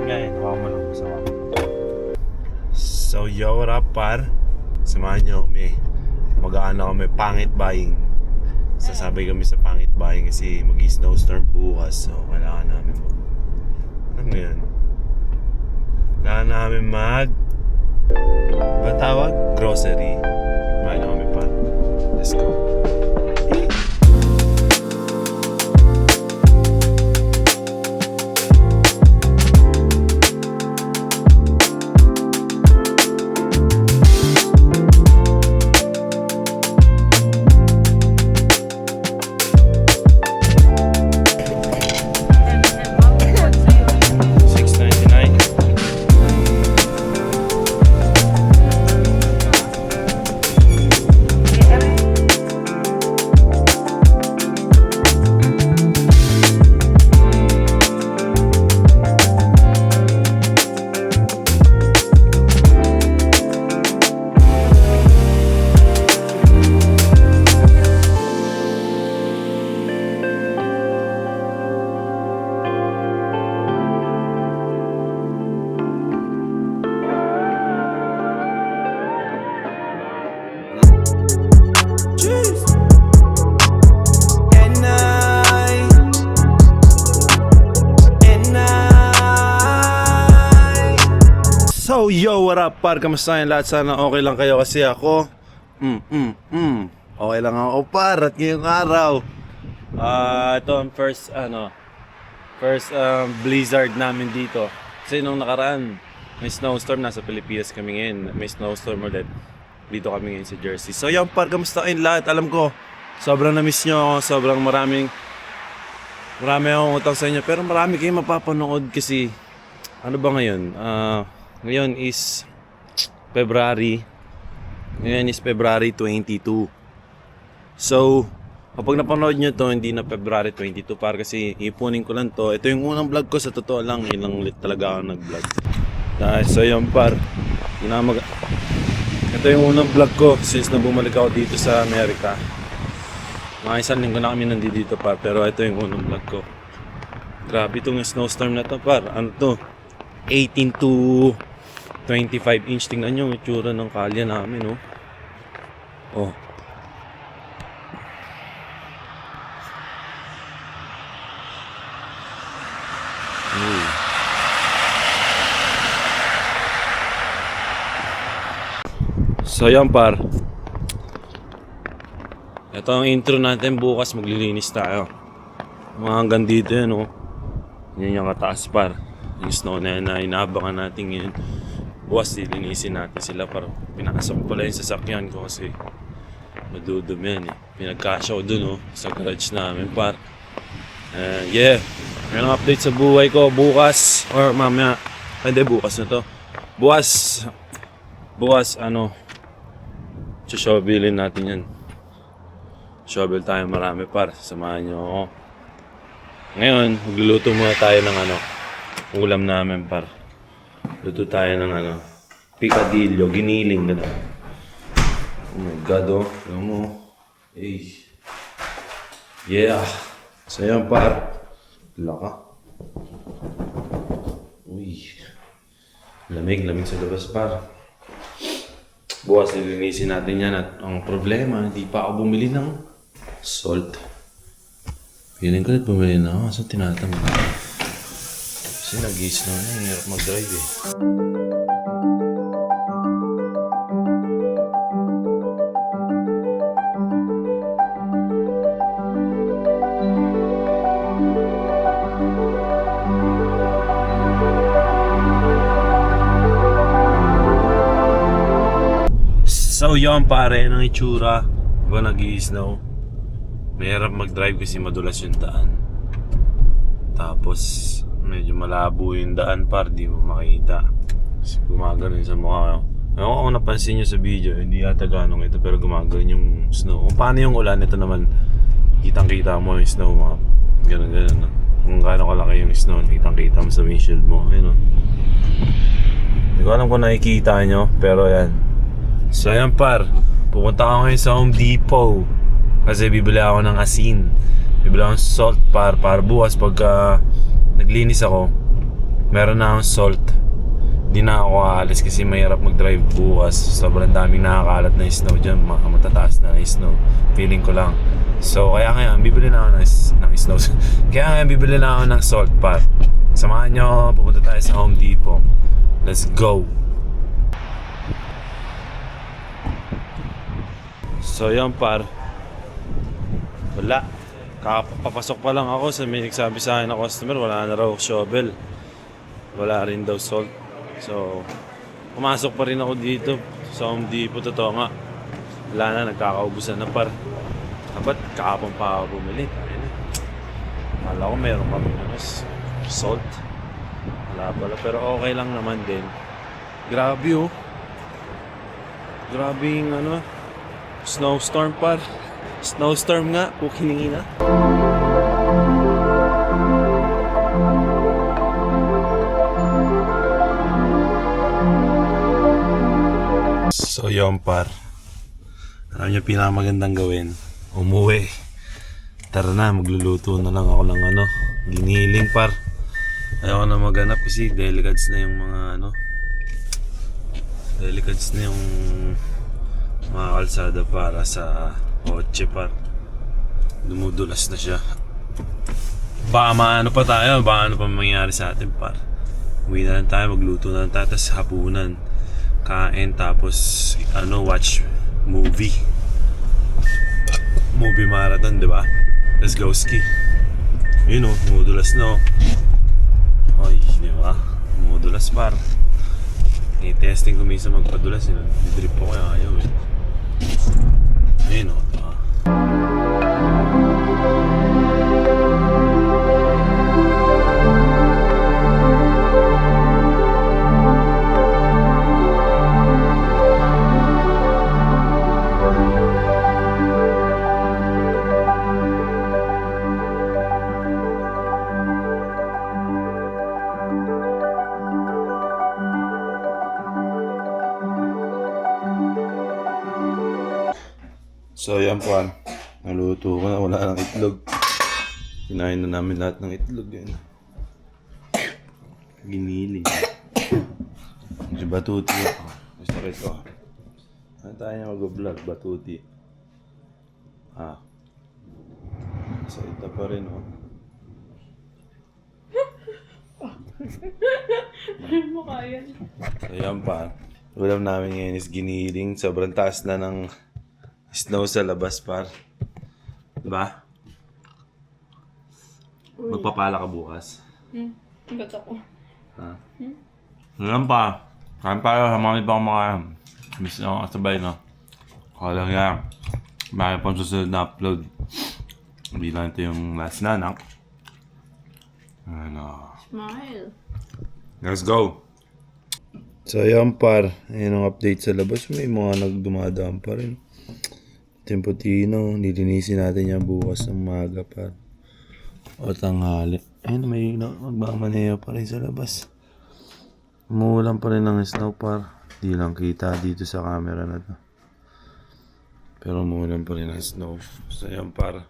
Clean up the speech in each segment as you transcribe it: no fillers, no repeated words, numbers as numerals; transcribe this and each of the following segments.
Ngayon, hawa mo lang sa hawa. So yo, what up par? Samahan nyo kami. Mag-aano kami, pangit buying. Sasabay kami sa pangit buying kasi mag-snowstorm bukas. So kailangan namin ano yun? Kailangan namin ba tawag? Grocery. Samahan nyo kami par. Let's go. So yo, what up par? Kamusta yung lahat? Sana okay lang kayo kasi ako okay lang ako par at ngayong araw ito ang first blizzard namin dito. Kasi nung nakaraan may snowstorm, nasa Pilipinas kami ngayon. May snowstorm ulit. Dito kami ngayon sa Jersey. So yo par, kamusta kayong lahat? Alam ko, sobrang na-miss nyo ako. Sobrang marami akong utang sa inyo. Pero marami kayong mapapanood kasi ano ba ngayon? Ngayon is February 22. So, kapag napanood nyo to, hindi na February 22 para kasi ipunin ko lang to. Ito yung unang vlog ko, sa totoo lang, ilang ulit talaga ako nag-vlog. So yun par, ito yung unang vlog ko since na bumalik ako dito sa Amerika. Mga isang linggo na kami nandito par, pero ito yung unang vlog ko. Grabe itong snowstorm na to par. Ano to? 18 to 25 inch. Tingnan nyo yung itsura ng kalye namin, oh. So yan par, ito ang intro natin. Bukas maglilinis tayo. Mga hanggang dito yan, yan yung kataas par. Yung snow na yan na inaabangan natin ngayon. Bukas lilinisin natin sila para pinakasok pala yung sasakyan ko kasi madudumi yan Pinagkasya ko dun sa garage namin par. Yeah, mayroong update sa buhay ko bukas or mamaya. Hindi, bukas na to. Bukas shovelin natin yan. Shovel tayo marami par. Samahan nyo ako. Ngayon, magluluto muna tayo ng ulam namin par. Luto tayo ng picadillo, giniling gano'n. Oh my god, alam mo. Hey. Yeah. So yan par. Laka. Uy. Lamig sa labas par. Bukas nilinisin natin yan at ang problema, hindi pa ako bumili ng salt. Feeling ko ulit bumili na ako. So tinatamad. Kasi nag-i-snow na, hirap mag-drive So yun pare, ng itsura ba nag-i-snow. Mahirap mag-drive kasi madulas yung daan. Tapos medyo malabo yung daan par, di mo makita. Kasi gumagano sa mukha. Ewan kung napansin nyo sa video, hindi yata ganong ito, pero gumagano yung snow. Kung paano yung ulan, ito naman kitang-kita mo yung snow mo. Ganun. Kung gano'ng kalaki yung snow, kitang-kita mo sa windshield mo. Ayun. Hindi ko alam kung nakikita nyo, pero yan. So yan par, pupunta ako ngayon sa Home Depot kasi bibili ako ng asin. Bibili ako ng salt para bukas pagka naglinis ako, Meron na akong salt. Di na ako aalis kasi mahirap mag-drive bukas. Sobrang daming nakakalat na snow dyan. Matataas na snow. Feeling ko lang. So kaya ngayon, bibili na ako ng snow. Kaya ngayon, bibili na ako ng salt par. Samahan nyo ako, pupunta tayo sa Home Depot. Let's go! So yan par. Wala. Kakapapasok pa lang ako sa may nagsabi sa akin na customer, wala na raw shovel. Wala rin daw salt. So, pumasok pa rin ako dito sa Home Depot. Totoo nga. Wala na, nagkakaubusan na par. Dapat kakapang pa ako bumili. Kala ko meron kami salt. Wala pala, pero okay lang naman din. Grabe oh. Grabe yung snowstorm par. Snowstorm nga, pukiningina. So yun par. Alam niyo pinakamagandang gawin? Umuwi. Tara na, magluluto na lang ako ng giniling par. Ayaw na maghanap kasi delicates na yung mga delicates na yung mga kalsada para sa kotse par. Dumudulas na siya. Baka maano pa tayo, baka ano pa mangyari sa atin par. Uwi na lang tayo, magluto na lang tayo, tapos hapunan. Kain, tapos watch movie. Movie marathon, di ba? Let's go ski. Yun o, dumudulas na o. Ay, di ba? Dumudulas par. I-testing ko minsan magpadulas yun. Di-drip ko kaya ayaw eh. Ayun o. So yan po, naluto ko na, wala ng itlog. Kinain na namin lahat ng itlog yan. Giniling. Si Batuti ako. Gusto ko ito. Ano tayo niya mag-vlog? Batuti. So ito pa rin oh. Mukha yan. So yan pa. Ulam namin ngayon is giniling. Sobrang taas na ng snow sa labas par. Diba? Magpapala ka bukas. Ba't ako? Ha? Ngayon pa. Kain pa sa mga ibang mga miss na ako kasabay no. Kala nga. Mayroon pang susunod na upload. Hindi lang ito yung last na anak. Smile. Let's go! So yan par. Ayan ang update sa labas. May mga nagdumadaan pa rin. Temputino, nilinisin natin yan bukas ng maga pa. O tanghali. Ayun, may magmamaneho pa rin sa labas. Umuulan pa rin ng snow par. Di lang kita dito sa camera na to. Pero umuulan pa rin ng snow. So yan par.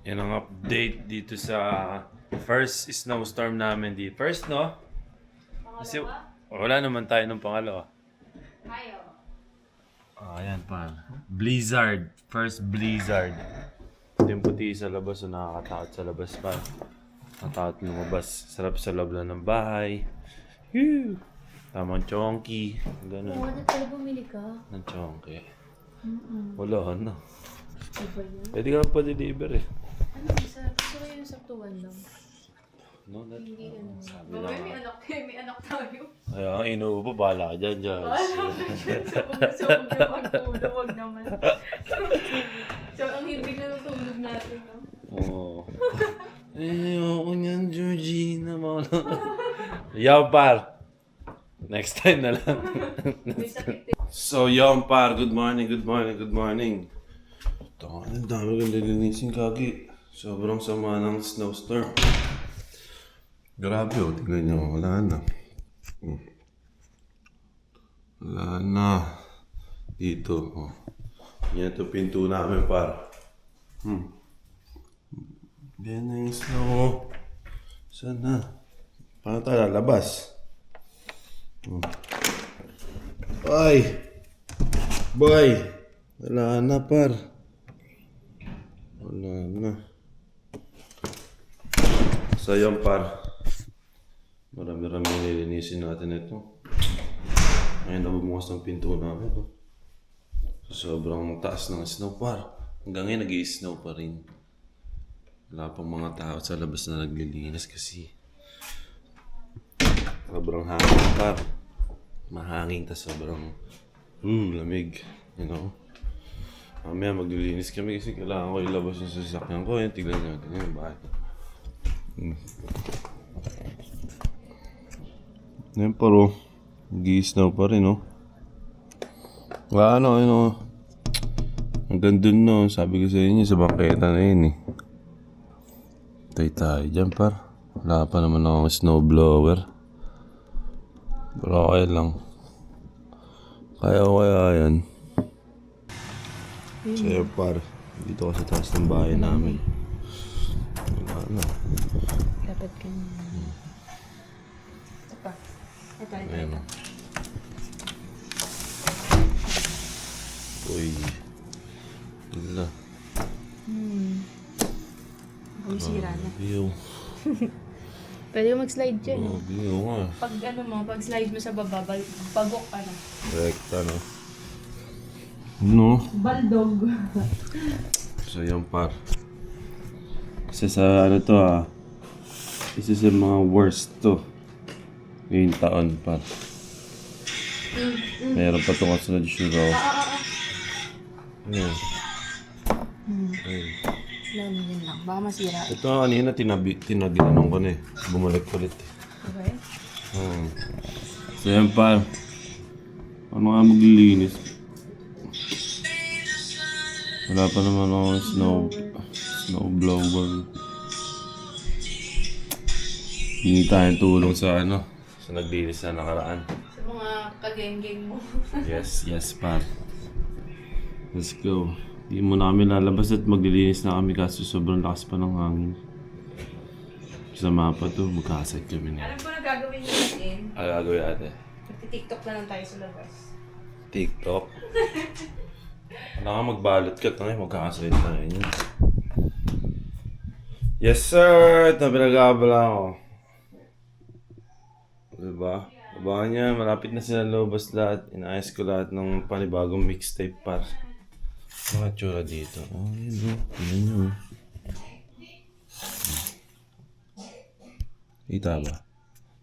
Yan ang update dito sa first snowstorm namin dito. First no? Kasi wala naman tayo ng pangalawa. Ayaw. Ayan pa. Blizzard. First blizzard. Ito yung puti sa labas. So nakakatakot sa labas pa. Nakatakot lumabas. Sarap sa loob lang ng bahay. Whew! Tamang chonky. Ganun. Oo, pala bumili ka. Ng chonky. Wala na. Iba yan. Pwede ka pa deliver eh. Ano, gusto ko yung saktuhan lang. No, that, Hindi ano. sabi Mamaya lang. may anak tayo. Ay, inuubo. Bahala ka dyan, Jazz. So, magtulog naman. So, ang hindi na natulog natin, no? Oo. Oo niyan, Georgina. Yaw, par. Next time na lang. May sakit eh. So, yaw, par. Good morning, good morning, good morning. Ito, ang dami kong lilinisin kagi. Sobrang sama ng snowstorm. Grabe oh, tingnan nyo. Wala na. Wala na. Dito. Oh. Yan ito pinto namin par. Yan na yung snow. Sana. Paano tayo lalabas? Ay! Boy! Wala na, par. Wala na. So yun, par. Marami-rami nilinisin natin ito. Ngayon nabumukas ng pinto namin. So, sobrang taas ng snow, par. Hanggang ngayon nag-i-snow pa rin. Wala pang mga tao sa labas na naglilinis kasi sobrang hangin, par. Mahangin, tas sobrang lamig, you know. Mamaya maglilinis kami kasi kailangan ko ilabas yung sasakyan ko. Yan, tignan natin yung bahay. Yan, pero nag-i-snow pa rin, no? Wala, ano, you know. Hanggang dun, no. Sabi ko sa inyo, sa bangketa na yun, eh. Tayo dyan, par. Wala pa naman akong snowblower. Pero okay lang. Kaya yan. Sa'yo, par. Dito ka sa taas ng bahay namin. Wala na. Dapat ka na. Ito pa. Ito. Ayan o. Uy. Wala. Ang sira na. Iyo. Pwede ka mag-slide dyan. Iyo nga. Pag slide mo sa baba, bagok ka na. Correct, ano. No? Baldog. So yan, par. Kasi sa ano to, isa sa mga worst to. Ngayong taon, par. Meron pa itong kasunod sure. Ayan. Ayun. Lamin lang. Baka masira. Ito nga kanina, tinaginanong ko na eh. Bumalik ulit eh. Okay? So yan, par. Ano nga maglilinis? Wala pa naman akong snow blower. Hingi tayong tulong sa ano, sa naglinis na nakaraan. Sa mga kageng-geng mo. Yes, par. Let's go. Hindi mo na kami lalabas at maglilinis na kami kasi sobrang lakas pa ng hangin. Sa mapa to, magkasad kami na. Alam ko na gagawin natin. Ano gagawin natin? Magti-tiktok na lang tayo sa labas. TikTok? Wala ka magbalot ka tayo, magkakasad tayo niyan. Yes sir! Ito pinag-aabala ako. Diba? Abangan niya, malapit na sila lobas lahat. Inaayos ko lahat ng panibagong mixtape par. Mga tsura dito. Oh, yun o. Yun yun. Kita ba?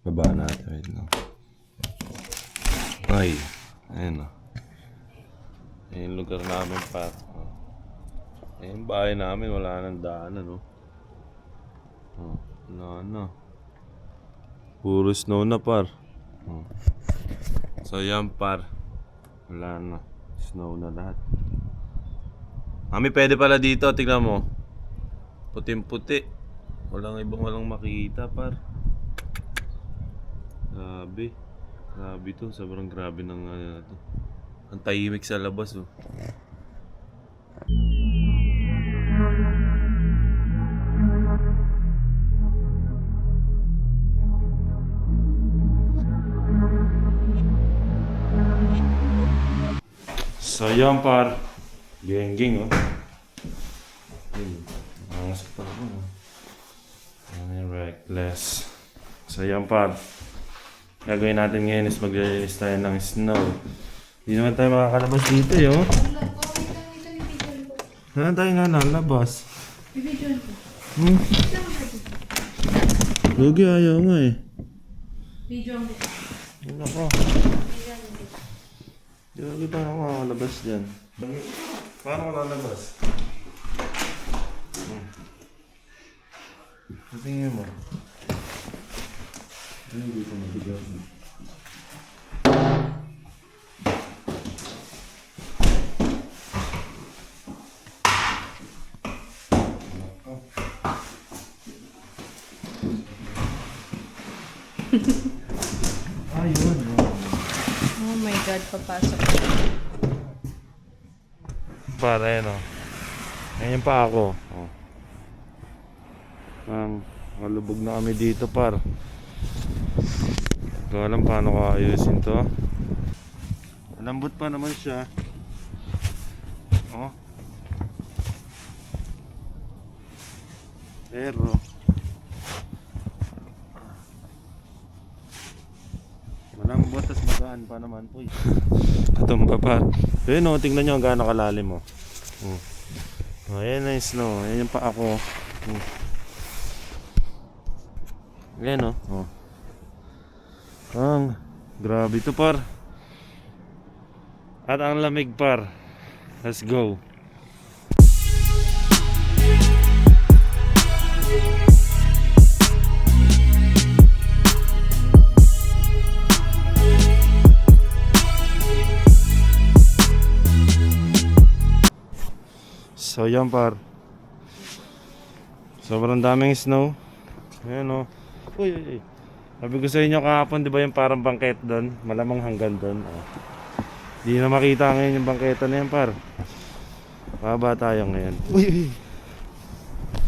Baba natin. Wait lang. Ay. Ayan o. Ayan yung lugar namin par. Ayan yung bahay namin. Wala nang daanan o. Oh, wala na. Puro snow na par. Oh. So yan par. Wala na. Snow na lahat. Mami, pwede pala dito, tignan mo. Puting-puti. Walang makita, par. Grabe. Grabe to. Sobrang grabe ng ano to. Ang tahimik sa labas, oh. So yan, par. Geng-geng, oh. Nangasok pa ako, oh. Ay, reckless. So yan, par. Gagawin natin ngayon is maglilinis tayo ng snow. Hindi naman tayo makakalabas dito, eh, oh. Saan tayo nga lalabas? Lugi, ayaw nga, eh. Video ang Ano ko? Di ba kita ako makakalabas dyan? Paano ko lalabas? Tingin mo. Hindi ko mabigat. Ayun. Oh my God, papasok. Para yan, oh. Ganyan pa ako. Oh. Malubog na kami dito, par. Hindi ko alam paano ko ayusin to. Malambot pa naman siya. Oh. Pero malambot, tas magaan pa naman. Uy. Katumba pa. Ayun o, tingnan nyo gaano kalalim mo. Oh, ayan na yung snow. Ayan yung pa ako. Ayan o. Oh. Grabe to par. At ang lamig par. Let's go. So yan par. Sobrang daming snow. Ayan o. Uy. Sabi ko sa inyo kahapon, di ba yung parang bangket doon? Malamang hanggang doon. Oh. Di na makita ngayon yung bangketa na yan par. Baba tayo ngayon. Uy.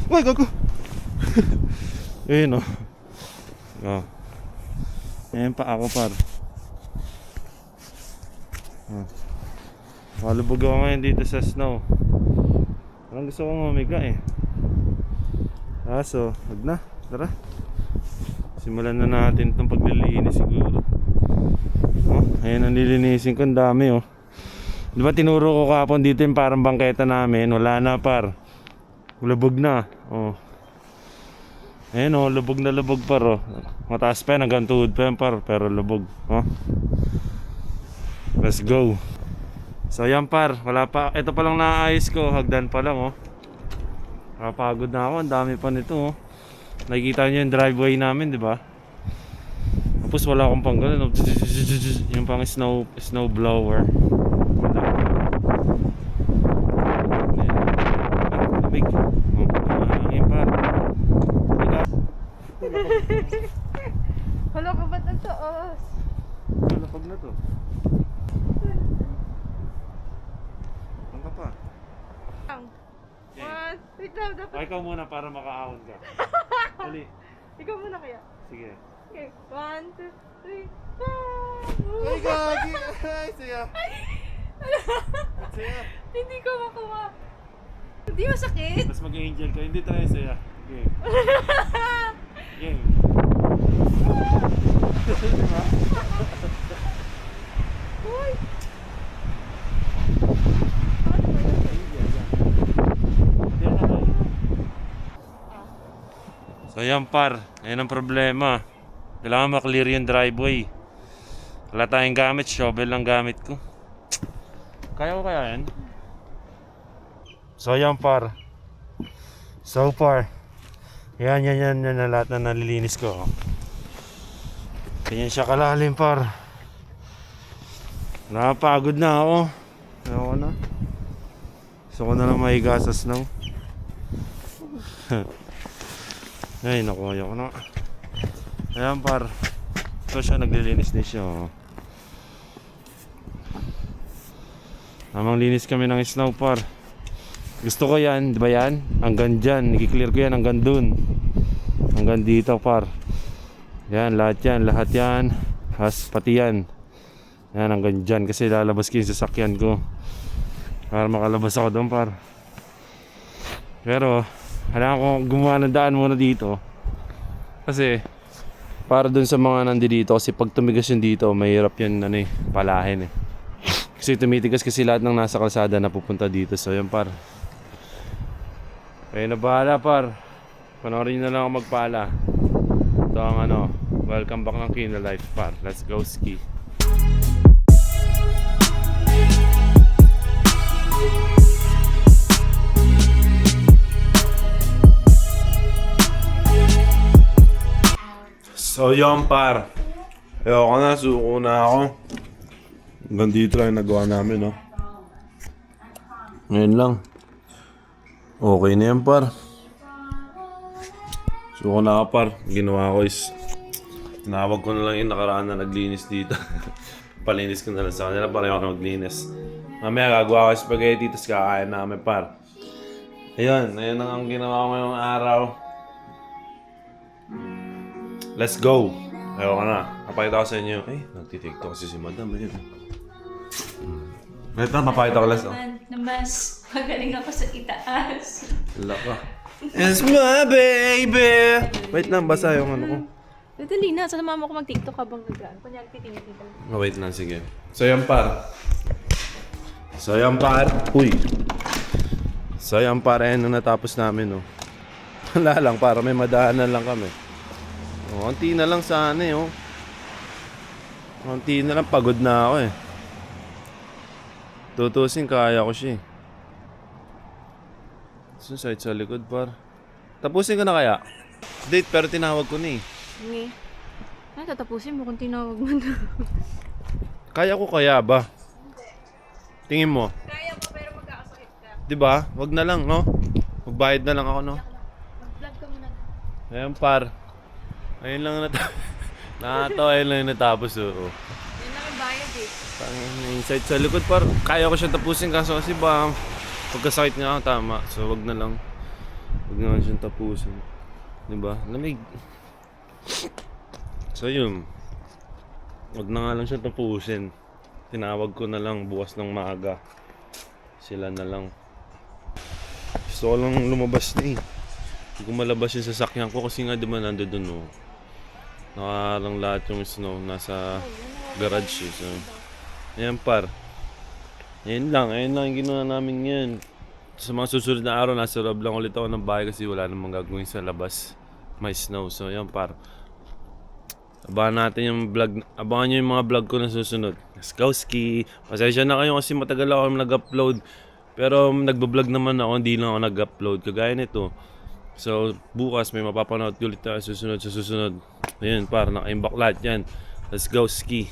Uy, gago. Ayun o. Oh. Ayan pa ako par. Malubog ako ngayon dito sa snow. Parang gusto kong humiga eh. So, wag na. Tara. Simulan na natin itong paglilinis siguro. Oh, ayan ang lilinisin ko. Ang dami oh. Di ba tinuro ko kahapon dito yung parang bangketa namin? Wala na par. Lubog na. Oh. Ayan oh, lubog na lubog par oh. Mataas pa yan, hanggang tuhod pa yan par. Pero lubog. Oh. Let's go. So yan par, wala pa. Ito pa lang naayos ko, hagdan pa lang oh. Nakapagod na ako, ang dami pa nito oh. Nakikita niyo yung driveway namin, di ba? Tapos wala akong pang ganun, yung pang snow blower. Big. Hangin par. Hala ka ba't ang taas? Malapag na to. Ang ka pa. Wait lang, dapat. Ikaw muna para makaahon ka. Dali. Ikaw muna kaya. Sige. Okay, 1, 2, 3. Ay, gagi! Ay, saya! Saya! Hindi ko makuha. Hindi masakit. Tapos mag-angel ka. Hindi tayo saya. Game. Game. Diba? Uy! So yan par, ayun ang problema. Kailangan maklear yung driveway. Wala tayong gamit, shovel lang gamit ko. Kaya ko kaya yan? So yan par. So far. Yan na lahat na nalilinis ko. Ganyan siya kalalim par. Napagod na ako. Ayoko na. Gusto ko na lang mahiga sa snow. Ay naku, ayoko na. Ayan par. Ito siya, naglilinis din siya oh. Namang linis kami ng snow par. Gusto ko yan, di ba yan? Hanggang dyan, i-clear ko yan hanggang dun. Hanggang dito par. Yan, lahat yan. Pati yan. Yan, hanggang dyan. Kasi lalabas ko yung sasakyan ko. Para makalabas ako doon par. Pero kailangan ko gumawa ng daan muna dito. Kasi para dun sa mga nandito, kasi pag tumigas yun dito, mahirap yun palahin eh. Kasi tumitigas kasi lahat ng nasa kalsada na pupunta dito. So yun par. Kaya na bahala par. Panoorin na lang ako magpala. Ito ang welcome back ng Kino Life par. Let's go ski. So yun par. Ayoko na, suko na ako. Hanggang dito lang yung nagawa namin no. Ngayon lang. Okay na yan par. Suko na ako par. Ginawa ko is tinawag ko na lang yung nakaraan na naglinis dito. Palinis ko na lang sa kanila para ako maglinis. Mamaya gagawa ko spaghetti tapos kakain namin par. Ayun ang ginawa ko ngayong araw. Let's go! Ayaw ka na. Napakita ko sa inyo. Eh, nagtitiktok kasi si madam. Ayun. Wait lang, mapakita ko lang. Na mas magaling ako sa itaas. Wala ka. It's my baby! Wait lang, basa yung ano ko. Dali na, sa mama ko mag-tiktok habang nag-ano. Kunyari titingin-tingin. Oh, wait lang, sige. So yan par. Uy. So yan par, ayun nung natapos namin, oh. Wala lang, para may madaanan lang kami. Oh, konti na lang sana, oh. Konti na lang, pagod na ako, eh. Tutusin, kaya ko siya, eh. Side sa likod, par. Tapusin ko na kaya? Date, pero tinawag ko na, eh. Hindi. Ay, tatapusin mo kung tinawag mo na. Kaya ko kaya ba? Tingin mo? Kaya mo pero magkakasakit ka. Diba? Wag na lang, no? Magbayad na lang ako, no? Mag-vlog ka muna. Ayan, par. Ayun lang nakatawa, ayun lang yung natapos, oo. Yan lang yung bayad eh. Yung side sa likod, par. Kaya ko siya tapusin kaso kasi ba pagkasakit nga ako, tama. So, wag na lang. Wag na lang siyang tapusin. Diba? Lamig. So, yun. Wag na nga lang siyang tapusin. Tinawag ko na lang bukas ng maaga. Sila na lang. Gusto ko lang lumabas na, eh. Hindi ko malabas yung sasakyan ko kasi nga diba nando dun, oh. Nakalang lahat yung snow nasa garage, eh. So, ayan, par. Ayan lang yung ginawa namin yan. Sa mga susunod na araw, nasa loob lang ulit ako ng bahay kasi wala namang gagawin sa labas. May snow. So, ayan, par. Abangan natin yung vlog. Abangan nyo yung mga vlog ko na susunod. Let's go, ski! Pasensya na kayo kasi matagal ako nag-upload. Pero nagbablog naman ako, hindi lang ako nag-upload. Kagaya nito. So, bukas may mapapanood ulit tayo sa susunod. Ayun, par, naka-imbak lahat yan. Let's go, ski!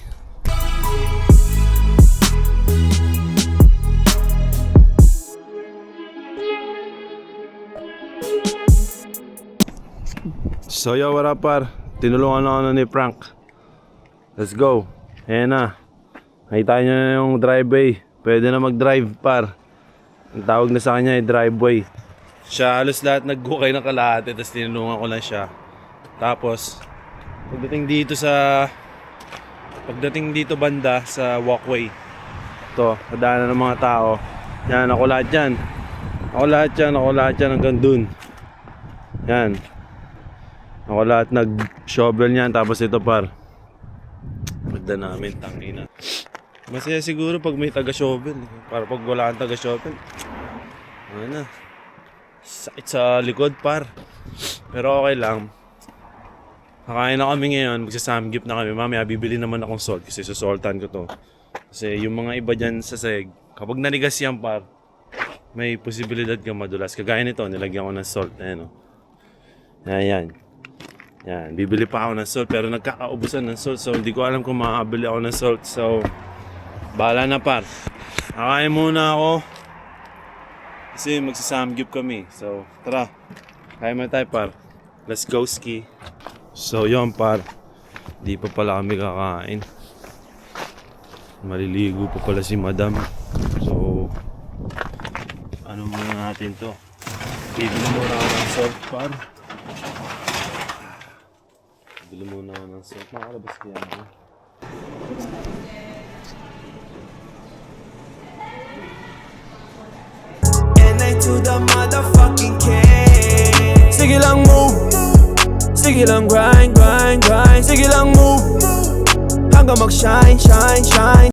So, yo, what up, par? Tinulungan ako na ni Frank. Let's go. Ayan na. Nakita nyo na yung driveway. Pwede na mag-drive, par. Ang tawag na sa kanya ay driveway. Siya halos lahat nag-gukay ng kalahati. Tapos tinulungan ko lang siya. Tapos pagdating dito banda sa walkway, ito, nadaanan ng mga tao. Yan, ako lahat yan hanggang dun. Yan. Ako lahat nag-shovel niyan. Tapos ito, par. Magda namin, tangina. Masaya siguro pag may taga-shovel. Para pag wala kang taga-shovel, ano na, sakit sa likod, par. Pero okay lang. Kakain na kami ngayon. Magsasamgip na kami. Mamaya bibili naman akong salt kasi susoltan ko to. Kasi yung mga iba dyan sa seg, kapag nanigas yan, par, may posibilidad ka madulas. Kagaya nito, nilagyan ko ng salt. Ayan, o. Yan. Yan, bibili pa ako ng salt pero nagkakaubusan ng salt. So, hindi ko alam kung makakabili ako ng salt. So, bahala na, par. Kakain muna ako kasi magsasamgyup kami. So, tara. Kain muna tayo, par. Let's go, ski. So, yun, par. Di pa pala kami kakain. Maliligo pa pala si madam. So, ano muna natin to? Bibili muna ako ng salt, par. Bili muna ako ng salt. Makalabas kaya ako. NA to the motherfucking king. Sige lang move. Sige lang grind. Sige lang move. Hanggang mag-shine.